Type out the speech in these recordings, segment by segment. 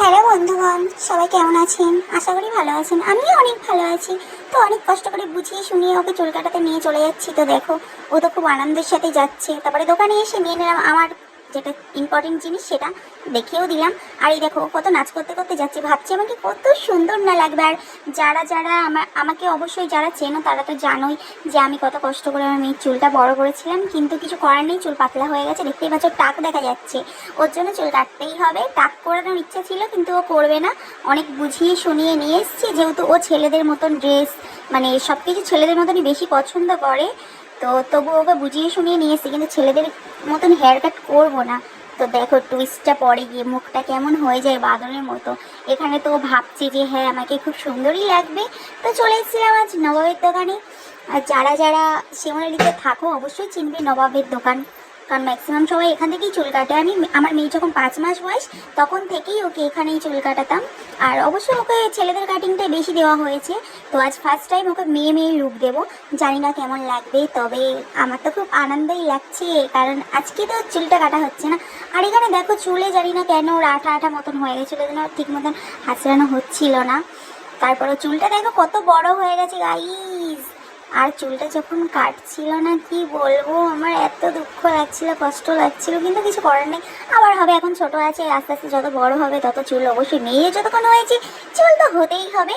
Hello বন্ধুগণ, সবাই কেমন আছেন? আশা করি ভালো আছেন। আমিও অনেক ভালো আছি। তো অনেক কষ্ট করে বুঝিয়ে শুনিয়ে ওকে চুল কাটাতে নিয়ে চলে যাচ্ছি। তো দেখো, ও তো খুব আনন্দের সাথে যাচ্ছে। তারপরে দোকানে এসে নিয়ে নিলাম আমার যেটা ইম্পর্টেন্ট জিনিস, সেটা দেখিয়েও দিলাম। আর এই দেখো, কত নাচ করতে করতে যাচ্ছে, ভাবছি আমাকে কত সুন্দর না লাগবে। আর যারা যারা আমাকে অবশ্যই যারা চেনো তারা তো জানোই যে আমি কত কষ্ট করে আমার মেয়ের চুলটা বড় করেছিলাম, কিন্তু কিছু করার নেই, চুল পাতলা হয়ে গেছে। দেখতেই পাচ্ছ, টাক দেখা যাচ্ছে। ওর জন্য চুল কাটতেই হবে। টাক করানোর ইচ্ছা ছিল, কিন্তু ও করবে না। অনেক বুঝিয়ে শুনিয়ে নিয়ে এসছি, যেহেতু ও ছেলেদের মতন ড্রেস, মানে সব কিছু ছেলেদের মতনই বেশি পছন্দ করে। তো তবু ওকে বুঝিয়ে শুনিয়ে নিয়ে এসছি, কিন্তু ছেলেদের মতন হেয়ার কাট করবো না। তো দেখো, টুইস্টটা পরে গিয়ে মুখটা কেমন হয়ে যায় বাদলের মতো। এখানে তো ভাবছি যে হ্যাঁ, আমাকে খুব সুন্দরই লাগবে। তো চলে এসেছিলাম আজ নবাবের দোকানে। আর যারা যারা শিমুরালিতে থাকো অবশ্যই চিনবে নবাবের দোকান, কারণ ম্যাক্সিমাম সবাই এখান থেকেই চুল কাটে। আমার মেয়ে যখন 5 মাস বয়স তখন থেকেই ওকে এখানেই চুল কাটাতাম। আর অবশ্যই ওকে ছেলেদের কাটিংটাই বেশি দেওয়া হয়েছে। তো আজ ফার্স্ট টাইম ওকে মেয়ে মেয়ে লুক দেবো, জানি না কেমন লাগবে। তবে আমার তো খুব আনন্দই লাগছে, কারণ আজকে তো চুলটা কাটা হচ্ছে না। আর এখানে দেখো, চুলে জানি না কেন ওর আঠা আঠা মতন হয়ে গেছিলো, যেন ঠিক মতন হাঁচড়ানো হচ্ছিল না। তারপরে চুলটা দেখো কত বড় হয়ে গেছে গাইস। আর চুলটা যখন কাটছিল না, কি বলবো, আমার এত দুঃখ লাগছিল, কষ্ট লাগছিল, কিন্তু কিছু করার নেই। আবার হবে, এখন ছোট আছে, আস্তে আস্তে যত বড় হবে তত চুল অবশ্যই, মেয়ে যতক্ষণ হয়েছে চুল তো হতেই হবে।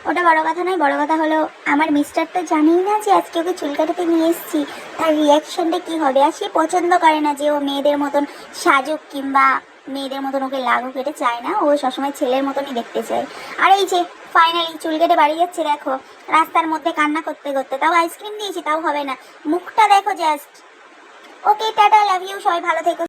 ওটা বড় কথা নয়, বড় কথা হলো আমার মিস্টার তো জানেই না যে আজকে ওকে চুল কাটাতে নিয়ে এসেছি। তার রিয়াকশনটা কি হবে। আর সে পছন্দ করে না যে ও মেয়েদের মতন সাজুক কিংবা মেয়েদের মতন ওকে লাগুক, এটা চায় না। ও সবসময় ছেলের মতনই দেখতে চায়। আর এই যে ফাইনালি চুল কেটে বাড়ি যাচ্ছে, দেখো রাস্তার মধ্যে কান্না করতে করতে, তাও আইসক্রিম দিয়েছি তাও হবে না, মুখটা দেখো just. Okay, tata, love you, সবাই ভালো থেকো।